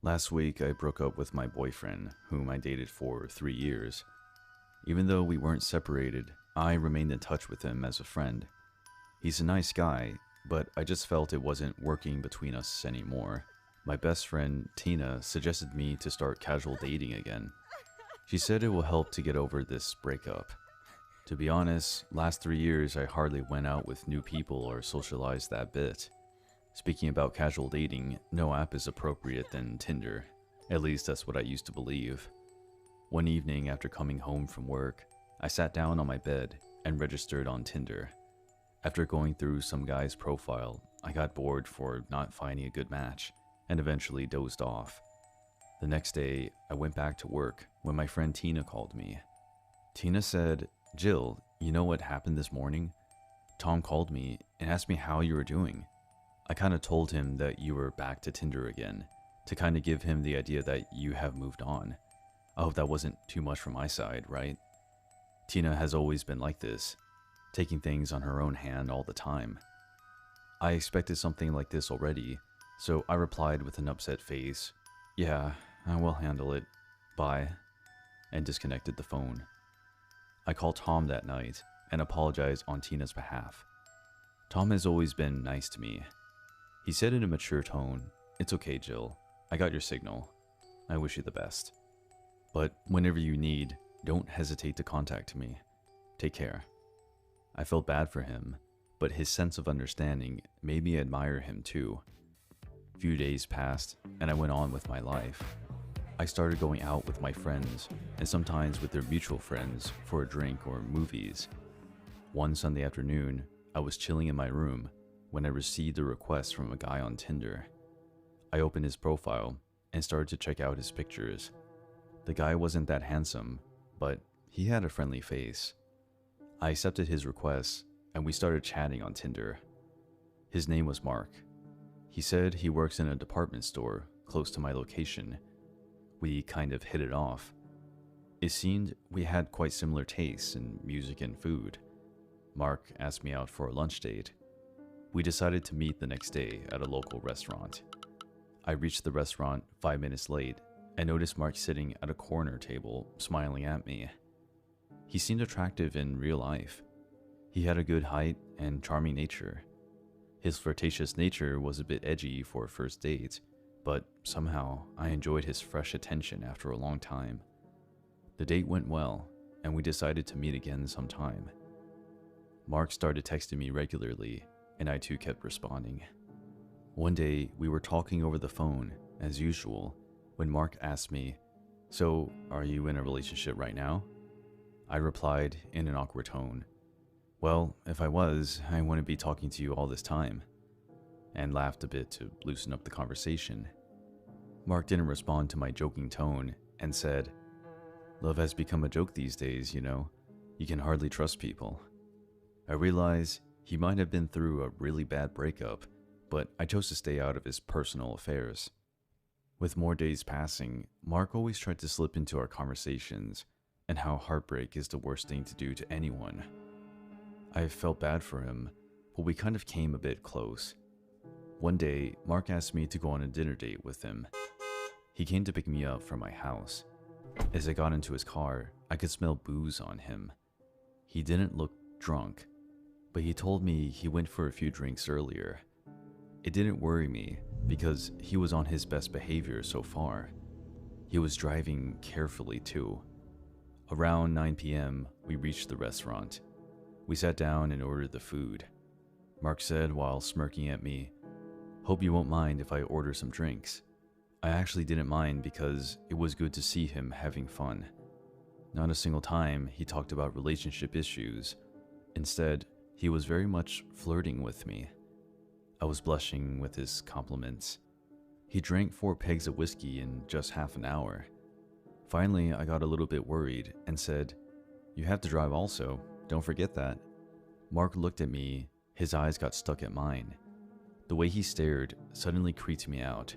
Last week, I broke up with my boyfriend, whom I dated for 3 years. Even though we weren't separated, I remained in touch with him as a friend. He's a nice guy, but I just felt it wasn't working between us anymore. My best friend, Tina, suggested me to start casual dating again. She said it will help to get over this breakup. To be honest, last 3 years I hardly went out with new people or socialized that bit. Speaking about casual dating, no app is appropriate than Tinder. At least that's what I used to believe. One evening after coming home from work, I sat down on my bed and registered on Tinder. After going through some guy's profile, I got bored for not finding a good match and eventually dozed off. The next day, I went back to work when my friend Tina called me. Tina said, "Jill, you know what happened this morning? Tom called me and asked me how you were doing. I kind of told him that you were back to Tinder again, to kind of give him the idea that you have moved on. I hope that wasn't too much from my side, right?" Tina has always been like this, taking things on her own hand all the time. I expected something like this already, so I replied with an upset face, "Yeah, I will handle it. Bye," and disconnected the phone. I called Tom that night and apologized on Tina's behalf. Tom has always been nice to me. He said in a mature tone, "It's okay, Jill. I got your signal. I wish you the best. But whenever you need, don't hesitate to contact me. Take care." I felt bad for him, but his sense of understanding made me admire him too. Few days passed, and I went on with my life. I started going out with my friends, and sometimes with their mutual friends, for a drink or movies. One Sunday afternoon, I was chilling in my room when I received a request from a guy on Tinder. I opened his profile and started to check out his pictures. The guy wasn't that handsome, but he had a friendly face. I accepted his request and we started chatting on Tinder. His name was Mark. He said he works in a department store close to my location. We kind of hit it off. It seemed we had quite similar tastes in music and food. Mark asked me out for a lunch date. We decided to meet the next day at a local restaurant. I reached the restaurant 5 minutes late and noticed Mark sitting at a corner table smiling at me. He seemed attractive in real life. He had a good height and charming nature. His flirtatious nature was a bit edgy for a first date, but somehow I enjoyed his fresh attention after a long time. The date went well, and we decided to meet again sometime. Mark started texting me regularly, and I too kept responding. One day, we were talking over the phone, as usual, when Mark asked me, "So, are you in a relationship right now?" I replied in an awkward tone, "Well, if I was, I wouldn't be talking to you all this time," and laughed a bit to loosen up the conversation. Mark didn't respond to my joking tone and said, "Love has become a joke these days, you know. You can hardly trust people." I realized he might have been through a really bad breakup, but I chose to stay out of his personal affairs. With more days passing, Mark always tried to slip into our conversations and how heartbreak is the worst thing to do to anyone. I felt bad for him, but we kind of came a bit close. One day, Mark asked me to go on a dinner date with him. He came to pick me up from my house. As I got into his car, I could smell booze on him. He didn't look drunk, but he told me he went for a few drinks earlier. It didn't worry me because he was on his best behavior so far. He was driving carefully too. Around 9 p.m., we reached the restaurant. We sat down and ordered the food. Mark said while smirking at me, "Hope you won't mind if I order some drinks." I actually didn't mind because it was good to see him having fun. Not a single time he talked about relationship issues. Instead, he was very much flirting with me. I was blushing with his compliments. He drank 4 pegs of whiskey in just half an hour. Finally, I got a little bit worried and said, "You have to drive also, don't forget that." Mark looked at me, his eyes got stuck at mine. The way he stared suddenly creeped me out.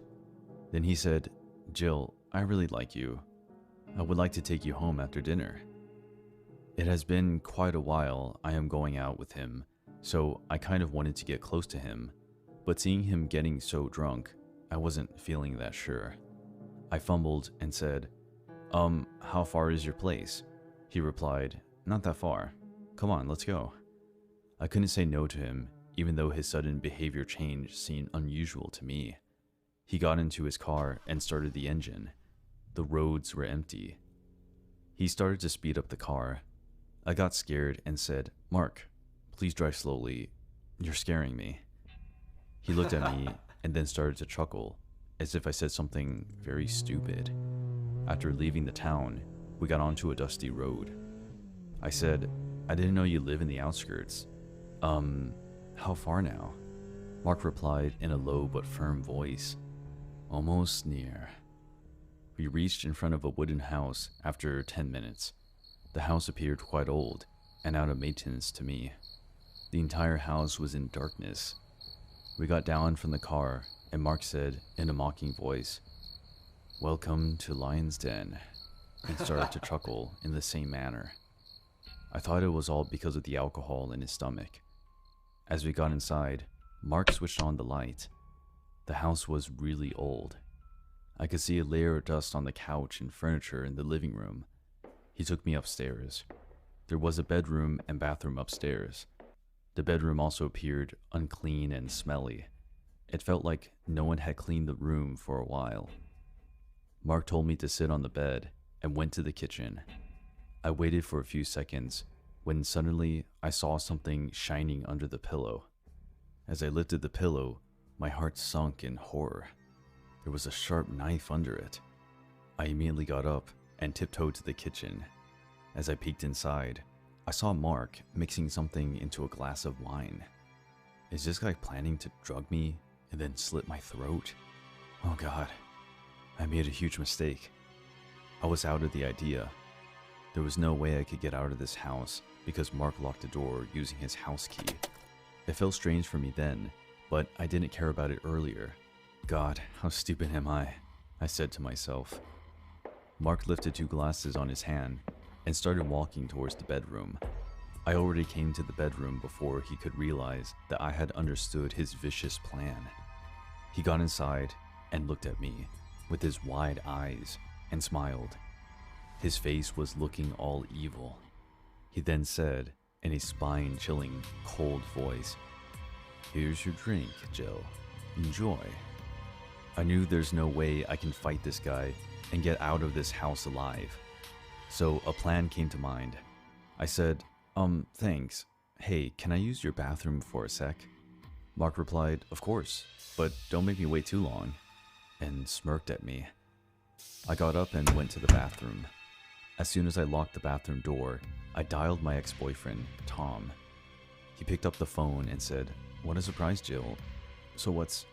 Then he said, "Jill, I really like you. I would like to take you home after dinner." It has been quite a while I am going out with him, so I kind of wanted to get close to him, but seeing him getting so drunk, I wasn't feeling that sure. I fumbled and said, how far is your place? He replied, not that far. Come on, let's go. I couldn't say no to him, even though his sudden behavior change seemed unusual to me. He got into his car and started the engine. The roads were empty. He started to speed up the car. I got scared and said, Mark, please drive slowly. You're scaring me. He looked at me and then started to chuckle, as if I said something very stupid. After leaving the town, we got onto a dusty road. I said, I didn't know you live in the outskirts. How far now? Mark replied in a low but firm voice, almost near. We reached in front of a wooden house after 10 minutes. The house appeared quite old and out of maintenance to me. The entire house was in darkness. We got down from the car and Mark said in a mocking voice, Welcome to Lion's Den, and started to chuckle in the same manner. I thought it was all because of the alcohol in his stomach. As we got inside, Mark switched on the light. The house was really old. I could see a layer of dust on the couch and furniture in the living room. He took me upstairs. There was a bedroom and bathroom upstairs. The bedroom also appeared unclean and smelly. It felt like no one had cleaned the room for a while. Mark told me to sit on the bed and went to the kitchen. I waited for a few seconds when suddenly I saw something shining under the pillow. As I lifted the pillow, my heart sunk in horror. There was a sharp knife under it. I immediately got up and tiptoed to the kitchen. As I peeked inside, I saw Mark mixing something into a glass of wine. Is this guy planning to drug me and then slit my throat? Oh God, I made a huge mistake. I was out of the idea. There was no way I could get out of this house because Mark locked the door using his house key. It felt strange for me then, but I didn't care about it earlier. God, how stupid am I said to myself. Mark lifted 2 glasses on his hand and started walking towards the bedroom. I already came to the bedroom before he could realize that I had understood his vicious plan. He got inside and looked at me with his wide eyes and smiled. His face was looking all evil. He then said in a spine-chilling, cold voice, Here's your drink, Jill. Enjoy. I knew there's no way I can fight this guy and get out of this house alive. So a plan came to mind. I said, thanks. Hey, can I use your bathroom for a sec? Mark replied, of course, but don't make me wait too long, and smirked at me. I got up and went to the bathroom. As soon as I locked the bathroom door, I dialed my ex-boyfriend, Tom. He picked up the phone and said, What a surprise, Jill. So what's...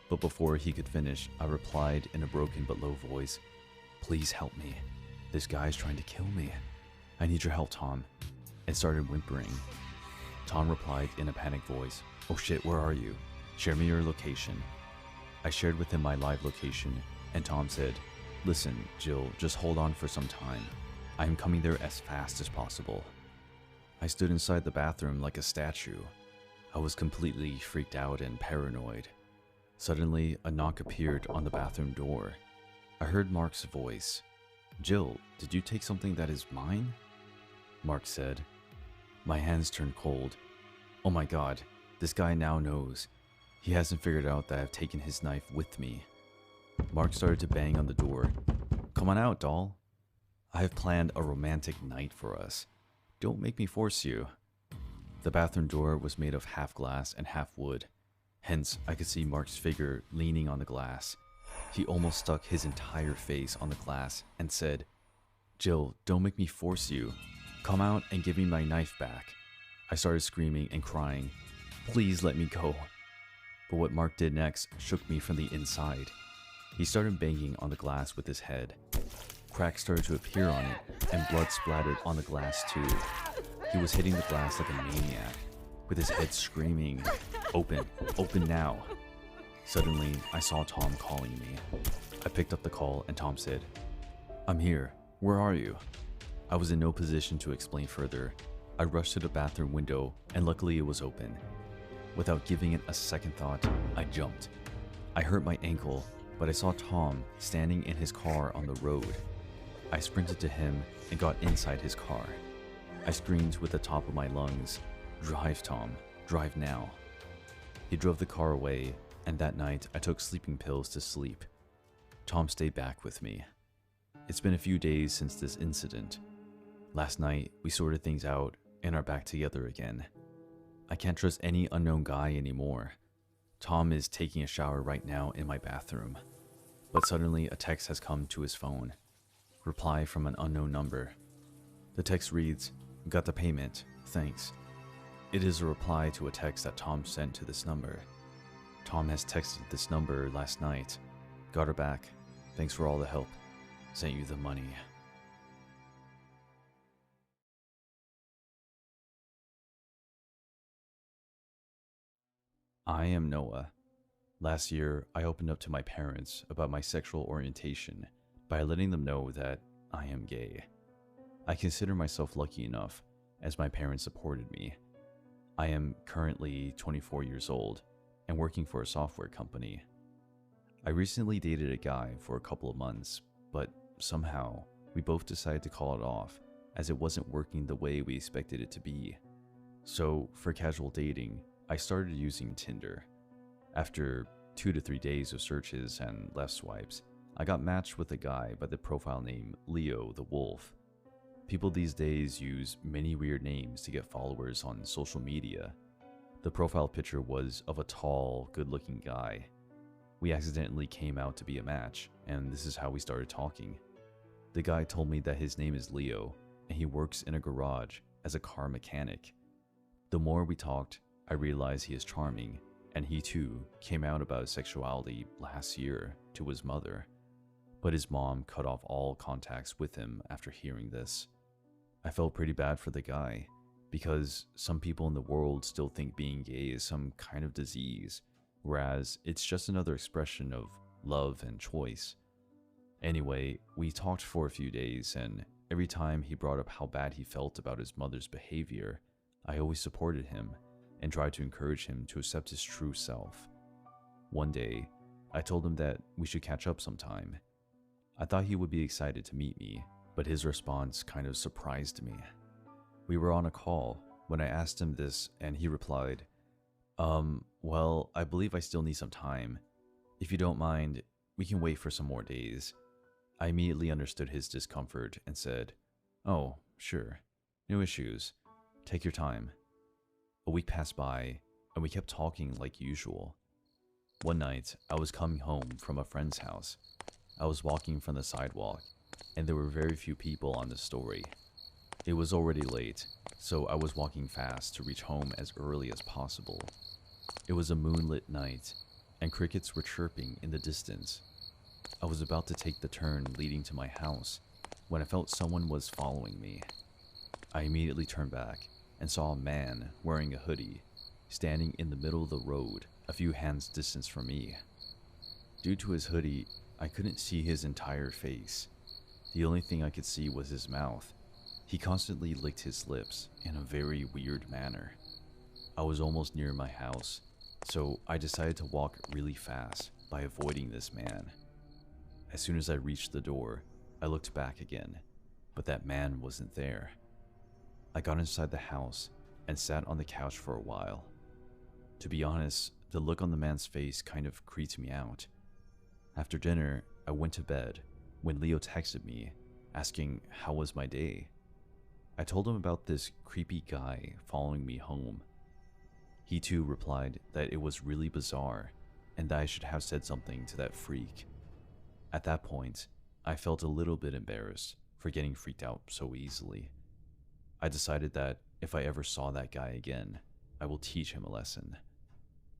But before he could finish, I replied in a broken but low voice, Please help me. This guy's trying to kill me. I need your help, Tom. And started whimpering. Tom replied in a panicked voice, Oh shit, where are you? Share me your location. I shared with him my live location, and Tom said, Listen, Jill, just hold on for some time. I am coming there as fast as possible. I stood inside the bathroom like a statue. I was completely freaked out and paranoid. Suddenly, a knock appeared on the bathroom door. I heard Mark's voice. Jill, did you take something that is mine? Mark said. My hands turned cold. Oh my God, this guy now knows. He hasn't figured out that I've taken his knife with me. Mark started to bang on the door. Come on out, doll. I have planned a romantic night for us. Don't make me force you. The bathroom door was made of half glass and half wood. Hence, I could see Mark's figure leaning on the glass. He almost stuck his entire face on the glass and said, Jill, don't make me force you. Come out and give me my knife back. I started screaming and crying. Please let me go. But what Mark did next shook me from the inside. He started banging on the glass with his head. Cracks started to appear on it, and blood splattered on the glass too. He was hitting the glass like a maniac, with his head screaming, Open, open now. Suddenly, I saw Tom calling me. I picked up the call and Tom said, I'm here. Where are you? I was in no position to explain further. I rushed to the bathroom window, and luckily it was open. Without giving it a second thought, I jumped. I hurt my ankle, but I saw Tom standing in his car on the road. I sprinted to him and got inside his car. I screamed with the top of my lungs, "Drive, Tom, drive now." He drove the car away, and that night I took sleeping pills to sleep. Tom stayed back with me. It's been a few days since this incident. Last night, we sorted things out and are back together again. I can't trust any unknown guy anymore. Tom is taking a shower right now in my bathroom. But suddenly a text has come to his phone. Reply from an unknown number. The text reads, "Got the payment, thanks." It is a reply to a text that Tom sent to this number. Tom has texted this number last night. "Got her back. Thanks for all the help. Sent you the money." I am Noah. Last year, I opened up to my parents about my sexual orientation by letting them know that I am gay. I consider myself lucky enough, as my parents supported me. I am currently 24 years old and working for a software company. I recently dated a guy for a couple of months, but somehow we both decided to call it off as it wasn't working the way we expected it to be. So for casual dating, I started using Tinder. After 2 to 3 days of searches and left swipes, I got matched with a guy by the profile name Leo the Wolf. People these days use many weird names to get followers on social media. The profile picture was of a tall, good-looking guy. We accidentally came out to be a match, and this is how we started talking. The guy told me that his name is Leo, and he works in a garage as a car mechanic. The more we talked, I realized he is charming, and he too came out about his sexuality last year to his mother. But his mom cut off all contacts with him after hearing this. I felt pretty bad for the guy, because some people in the world still think being gay is some kind of disease, whereas it's just another expression of love and choice. Anyway, we talked for a few days, and every time he brought up how bad he felt about his mother's behavior, I always supported him and tried to encourage him to accept his true self. One day, I told him that we should catch up sometime. I thought he would be excited to meet me, but his response kind of surprised me. We were on a call when I asked him this, and he replied, well, I believe I still need some time. If you don't mind, we can wait for some more days." I immediately understood his discomfort and said, "Oh, sure, no issues. Take your time." A week passed by, and we kept talking like usual. One night, I was coming home from a friend's house. I was walking from the sidewalk, and there were very few people on the story. It was already late, so I was walking fast to reach home as early as possible. It was a moonlit night, and crickets were chirping in the distance. I was about to take the turn leading to my house when I felt someone was following me. I immediately turned back and saw a man wearing a hoodie standing in the middle of the road a few hands distance from me. Due to his hoodie, I couldn't see his entire face. The only thing I could see was his mouth. He constantly licked his lips in a very weird manner. I was almost near my house, so I decided to walk really fast by avoiding this man. As soon as I reached the door, I looked back again, but that man wasn't there. I got inside the house and sat on the couch for a while. To be honest, the look on the man's face kind of creeped me out. After dinner, I went to bed when Leo texted me, asking how was my day. I told him about this creepy guy following me home. He too replied that it was really bizarre and that I should have said something to that freak. At that point, I felt a little bit embarrassed for getting freaked out so easily. I decided that if I ever saw that guy again, I will teach him a lesson.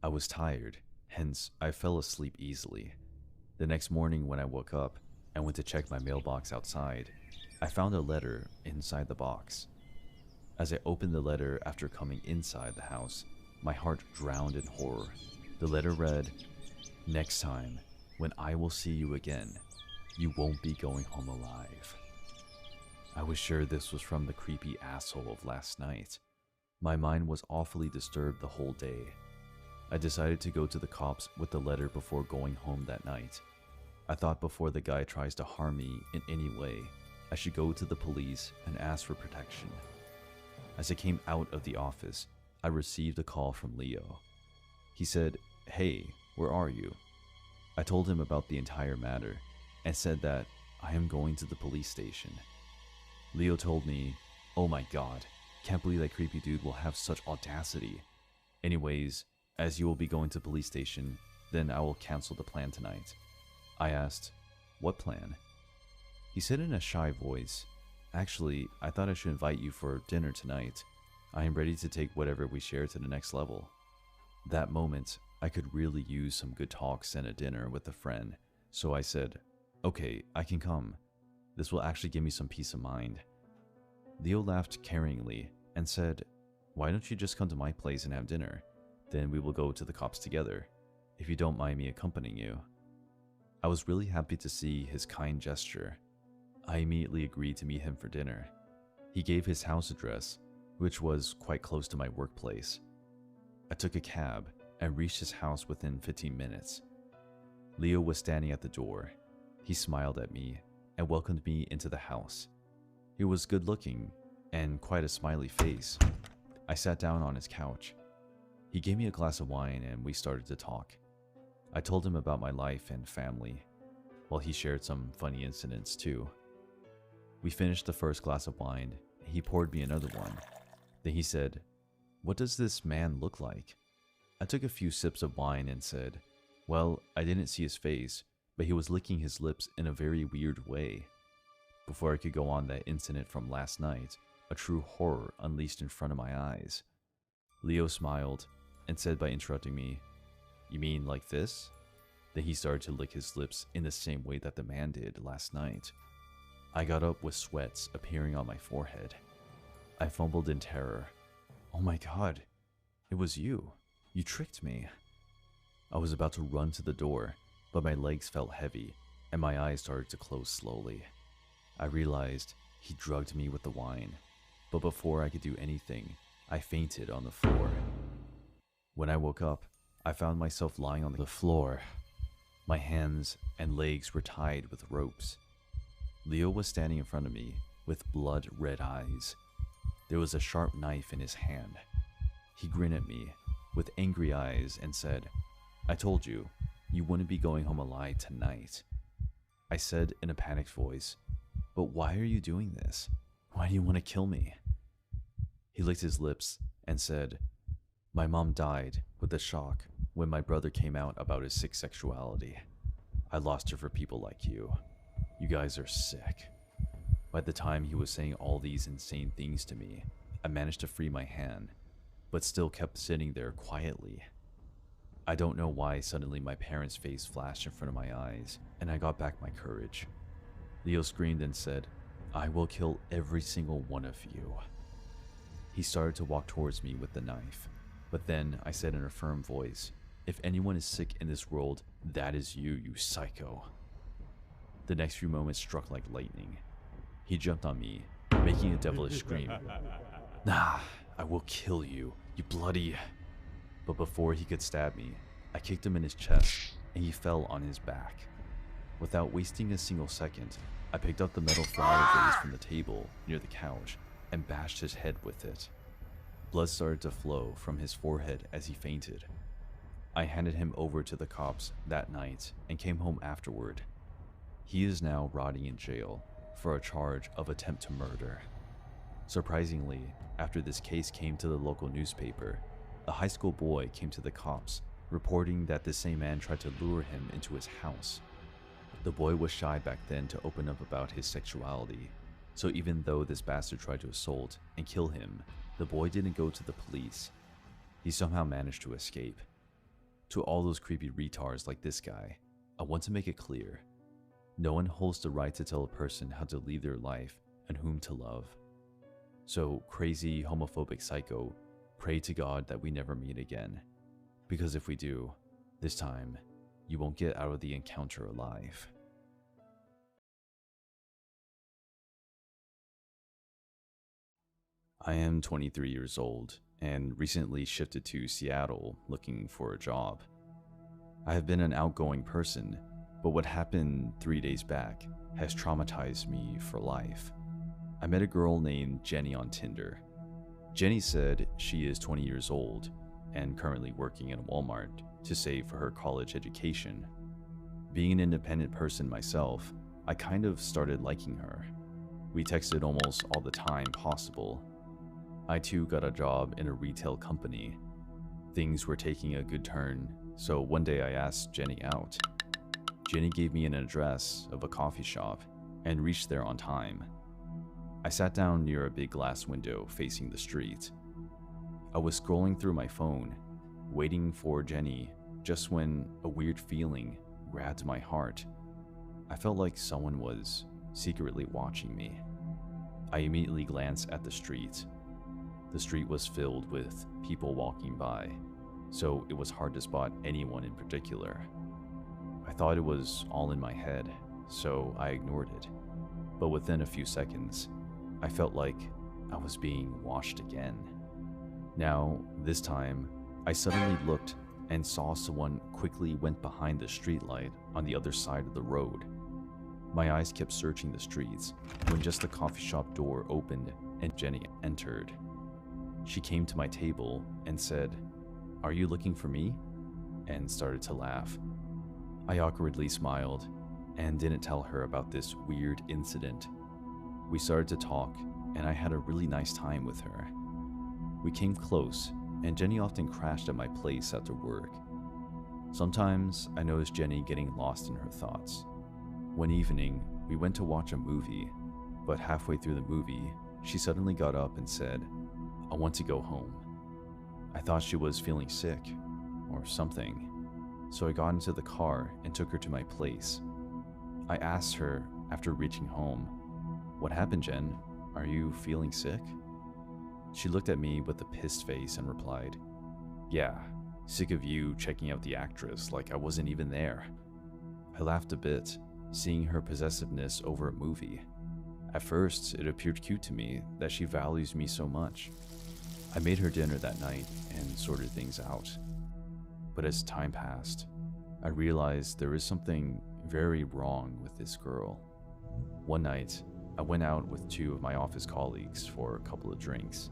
I was tired, hence I fell asleep easily. The next morning when I woke up and went to check my mailbox outside, I found a letter inside the box. As I opened the letter after coming inside the house, my heart drowned in horror. The letter read, "Next time, when I will see you again, you won't be going home alive." I was sure this was from the creepy asshole of last night. My mind was awfully disturbed the whole day. I decided to go to the cops with the letter before going home that night. I thought before the guy tries to harm me in any way, I should go to the police and ask for protection. As I came out of the office, I received a call from Leo. He said, "Hey, where are you?" I told him about the entire matter and said that I am going to the police station. Leo told me, "Oh my god, can't believe that creepy dude will have such audacity. Anyways, as you will be going to the police station, then I will cancel the plan tonight." I asked, "What plan?" He said in a shy voice, "Actually, I thought I should invite you for dinner tonight. I am ready to take whatever we share to the next level." That moment, I could really use some good talks and a dinner with a friend, so I said, "Okay, I can come. This will actually give me some peace of mind." Leo laughed caringly and said, "Why don't you just come to my place and have dinner? Then we will go to the cops together, if you don't mind me accompanying you." I was really happy to see his kind gesture. I immediately agreed to meet him for dinner. He gave his house address, which was quite close to my workplace. I took a cab and reached his house within 15 minutes. Leo was standing at the door. He smiled at me and welcomed me into the house. He was good looking and quite a smiley face. I sat down on his couch. He gave me a glass of wine and we started to talk. I told him about my life and family, while he shared some funny incidents too. We finished the first glass of wine. He poured me another one. Then he said, "What does this man look like?" I took a few sips of wine and said, "Well, I didn't see his face, but he was licking his lips in a very weird way." Before I could go on that incident from last night, a true horror unleashed in front of my eyes. Leo smiled and said by interrupting me, "You mean like this?" Then he started to lick his lips in the same way that the man did last night. I got up with sweats appearing on my forehead. I fumbled in terror. "Oh my god, it was you. You tricked me." I was about to run to the door, but my legs felt heavy and my eyes started to close slowly. I realized he drugged me with the wine, but before I could do anything, I fainted on the floor. When I woke up, I found myself lying on the floor. My hands and legs were tied with ropes. Leo was standing in front of me with blood-red eyes. There was a sharp knife in his hand. He grinned at me with angry eyes and said, "I told you, you wouldn't be going home alive tonight." I said in a panicked voice, "But why are you doing this? Why do you want to kill me?" He licked his lips and said, "My mom died with a shock when my brother came out about his sick sexuality. I lost her for people like you. You guys are sick." By the time he was saying all these insane things to me, I managed to free my hand, but still kept sitting there quietly. I don't know why suddenly my parents' face flashed in front of my eyes, and I got back my courage. Leo screamed and said, "I will kill every single one of you." He started to walk towards me with the knife, but then I said in a firm voice, "If anyone is sick in this world, that is you, you psycho." The next few moments struck like lightning. He jumped on me, making a devilish scream. "Nah, I will kill you, you bloody..." But before he could stab me, I kicked him in his chest and he fell on his back. Without wasting a single second, I picked up the metal flower vase from the table near the couch and bashed his head with it. Blood started to flow from his forehead as he fainted. I handed him over to the cops that night and came home afterward. He is now rotting in jail for a charge of attempt to murder. Surprisingly, after this case came to the local newspaper, a high school boy came to the cops, reporting that the same man tried to lure him into his house. The boy was shy back then to open up about his sexuality, so even though this bastard tried to assault and kill him, the boy didn't go to the police. He somehow managed to escape. To all those creepy retards like this guy, I want to make it clear: no one holds the right to tell a person how to lead their life and whom to love. So, crazy homophobic psycho, pray to God that we never meet again. Because if we do, this time, you won't get out of the encounter alive. I am 23 years old and recently shifted to Seattle looking for a job. I have been an outgoing person, But what happened 3 days back has traumatized me for life. I met a girl named Jenny on Tinder. Jenny said she is 20 years old and currently working in a Walmart to save for her college education. Being an independent person myself, I kind of started liking her. We texted almost all the time possible. I too got a job in a retail company. Things were taking a good turn, so one day I asked Jenny out. Jenny gave me an address of a coffee shop and reached there on time. I sat down near a big glass window facing the street. I was scrolling through my phone, waiting for Jenny, just when a weird feeling grabbed my heart. I felt like someone was secretly watching me. I immediately glanced at the street. The street was filled with people walking by, so it was hard to spot anyone in particular. I thought it was all in my head, so I ignored it. But within a few seconds, I felt like I was being watched again. Now, this time, I suddenly looked and saw someone quickly went behind the streetlight on the other side of the road. My eyes kept searching the streets when just the coffee shop door opened and Jenny entered. She came to my table and said, "Are you looking for me?" and started to laugh. I awkwardly smiled and didn't tell her about this weird incident. We started to talk and I had a really nice time with her. We came close and Jenny often crashed at my place after work. Sometimes I noticed Jenny getting lost in her thoughts. One evening, we went to watch a movie, but halfway through the movie, she suddenly got up and said, "I want to go home." I thought she was feeling sick or something, so I got into the car and took her to my place. I asked her after reaching home, "What happened, Jen? Are you feeling sick?" She looked at me with a pissed face and replied, "Yeah, sick of you checking out the actress like I wasn't even there." I laughed a bit, seeing her possessiveness over a movie. At first, it appeared cute to me that she values me so much. I made her dinner that night and sorted things out. But as time passed, I realized there is something very wrong with this girl. One night, I went out with two of my office colleagues for a couple of drinks.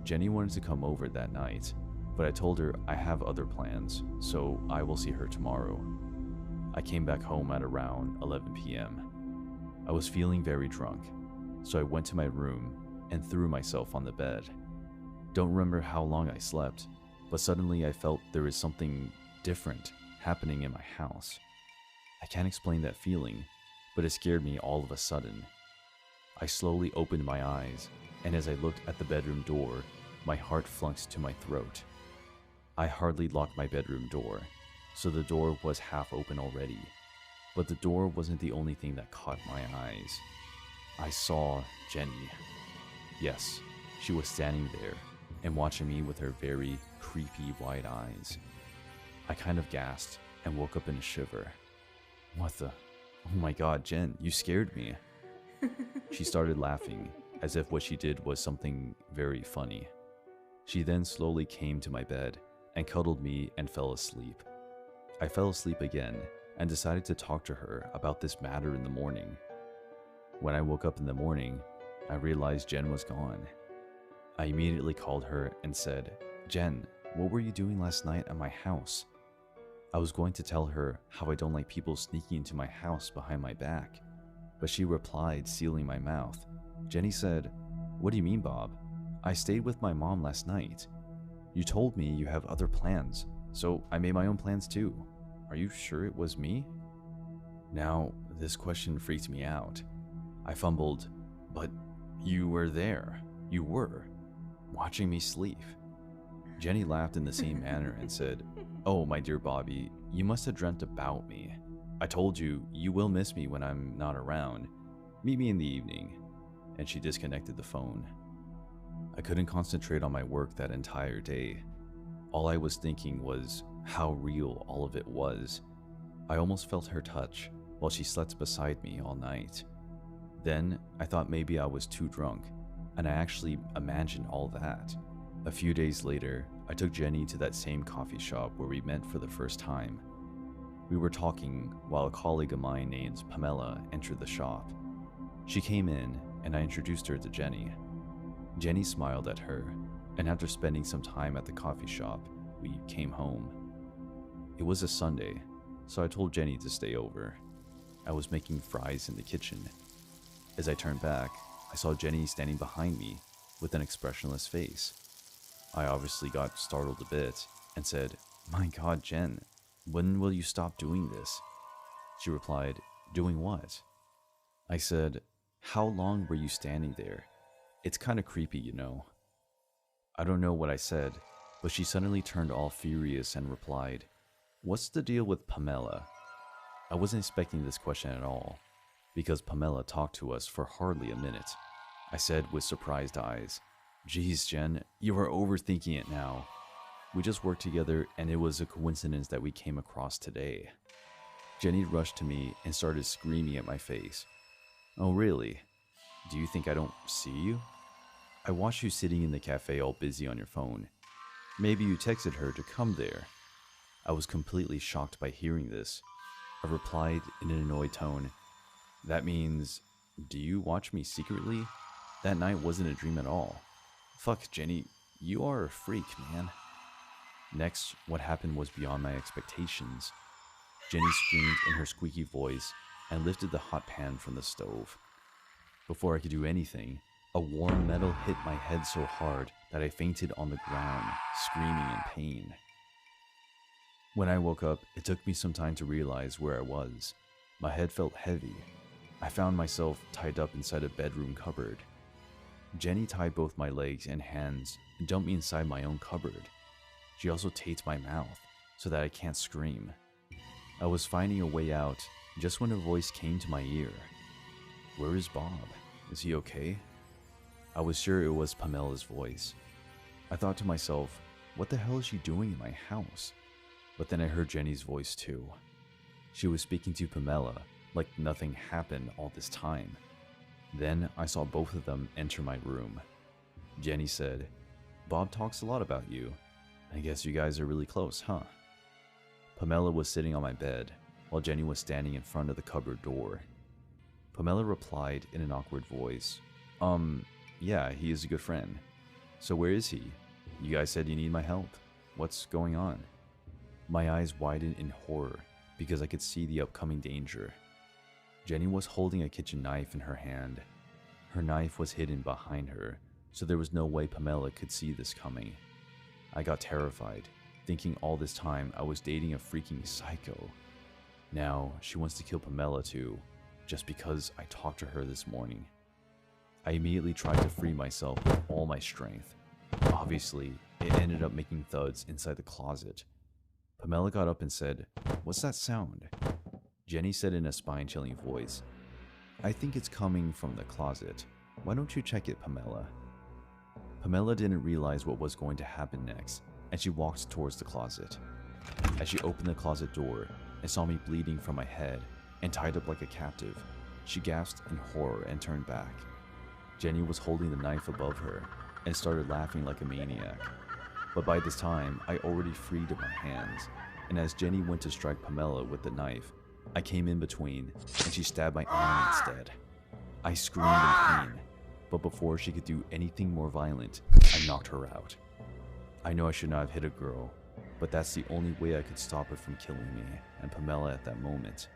Jenny wanted to come over that night, but I told her I have other plans, so I will see her tomorrow. I came back home at around 11 p.m. I was feeling very drunk, so I went to my room and threw myself on the bed. Don't remember how long I slept, but suddenly I felt there was something different happening in my house. I can't explain that feeling, but it scared me all of a sudden. I slowly opened my eyes, and as I looked at the bedroom door, my heart flunked to my throat. I hardly locked my bedroom door, so the door was half open already. But the door wasn't the only thing that caught my eyes. I saw Jenny. Yes, she was standing there and watching me with her very creepy wide eyes. I kind of gasped and woke up in a shiver. "What the? Oh my god, Jen, you scared me." She started laughing, as if what she did was something very funny. She then slowly came to my bed and cuddled me and fell asleep. I fell asleep again and decided to talk to her about this matter in the morning. When I woke up in the morning, I realized Jen was gone. I immediately called her and said, "Jen, what were you doing last night at my house?" I was going to tell her how I don't like people sneaking into my house behind my back, but she replied, sealing my mouth. Jenny said, "What do you mean, Bob? I stayed with my mom last night. You told me you have other plans, so I made my own plans too. Are you sure it was me?" Now, this question freaked me out. I fumbled, "But you were there. You were watching me sleep." Jenny laughed in the same manner and said, "Oh, my dear Bobby, you must have dreamt about me. I told you, you will miss me when I'm not around. Meet me in the evening." And she disconnected the phone. I couldn't concentrate on my work that entire day. All I was thinking was how real all of it was. I almost felt her touch while she slept beside me all night. Then I thought maybe I was too drunk, and I actually imagined all that. A few days later, I took Jenny to that same coffee shop where we met for the first time. We were talking while a colleague of mine named Pamela entered the shop. She came in and I introduced her to Jenny. Jenny smiled at her, and after spending some time at the coffee shop, we came home. It was a Sunday, so I told Jenny to stay over. I was making fries in the kitchen. As I turned back, I saw Jenny standing behind me with an expressionless face. I obviously got startled a bit and said, "My God, Jen, when will you stop doing this?" She replied, "Doing what?" I said, "How long were you standing there? It's kind of creepy, you know." I don't know what I said, but she suddenly turned all furious and replied, "What's the deal with Pamela?" I wasn't expecting this question at all, because Pamela talked to us for hardly a minute. I said with surprised eyes, "Geez, Jen, you are overthinking it now. We just worked together and it was a coincidence that we came across today." Jenny rushed to me and started screaming at my face. "Oh really? Do you think I don't see you? I watched you sitting in the cafe all busy on your phone. Maybe you texted her to come there." I was completely shocked by hearing this. I replied in an annoyed tone, "That means, do you watch me secretly? That night wasn't a dream at all. Fuck, Jenny, you are a freak, man." Next, what happened was beyond my expectations. Jenny screamed in her squeaky voice and lifted the hot pan from the stove. Before I could do anything, a warm metal hit my head so hard that I fainted on the ground, screaming in pain. When I woke up, it took me some time to realize where I was. My head felt heavy. I found myself tied up inside a bedroom cupboard. Jenny tied both my legs and hands and dumped me inside my own cupboard. She also taped my mouth so that I can't scream. I was finding a way out just when a voice came to my ear. "Where is Bob? Is he okay?" I was sure it was Pamela's voice. I thought to myself, what the hell is she doing in my house? But then I heard Jenny's voice too. She was speaking to Pamela like nothing happened all this time. Then I saw both of them enter my room. Jenny said, "Bob talks a lot about you. I guess you guys are really close, huh?" Pamela was sitting on my bed, while Jenny was standing in front of the cupboard door. Pamela replied in an awkward voice, Yeah, he is a good friend. So where is he? You guys said you need my help. What's going on?" My eyes widened in horror because I could see the upcoming danger. Jenny was holding a kitchen knife in her hand. Her knife was hidden behind her, so there was no way Pamela could see this coming. I got terrified, thinking all this time I was dating a freaking psycho. Now she wants to kill Pamela too, just because I talked to her this morning. I immediately tried to free myself with all my strength. Obviously, it ended up making thuds inside the closet. Pamela got up and said, "What's that sound?" Jenny said in a spine-chilling voice, "I think it's coming from the closet. Why don't you check it, Pamela?" Pamela didn't realize what was going to happen next, and she walked towards the closet. As she opened the closet door and saw me bleeding from my head and tied up like a captive, she gasped in horror and turned back. Jenny was holding the knife above her and started laughing like a maniac. But by this time, I already freed my hands, and as Jenny went to strike Pamela with the knife, I came in between, and she stabbed my arm instead. I screamed in pain, but before she could do anything more violent, I knocked her out. I know I should not have hit a girl, but that's the only way I could stop her from killing me and Pamela at that moment.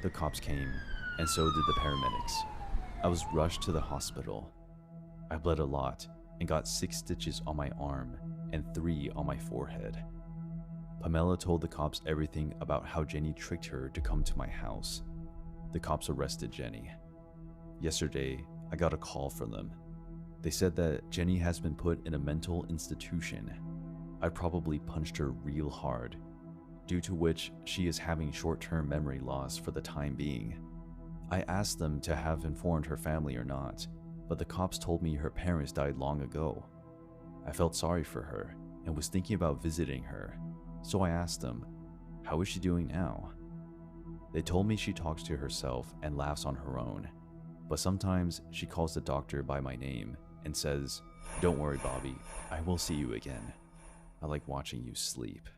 The cops came, and so did the paramedics. I was rushed to the hospital. I bled a lot and got 6 stitches on my arm and 3 on my forehead. Pamela told the cops everything about how Jenny tricked her to come to my house. The cops arrested Jenny. Yesterday, I got a call from them. They said that Jenny has been put in a mental institution. I probably punched her real hard, due to which she is having short-term memory loss for the time being. I asked them to have informed her family or not, but the cops told me her parents died long ago. I felt sorry for her and was thinking about visiting her, so I asked them, "How is she doing now?" They told me she talks to herself and laughs on her own, but sometimes she calls the doctor by my name and says, "Don't worry, Bobby, I will see you again. I like watching you sleep."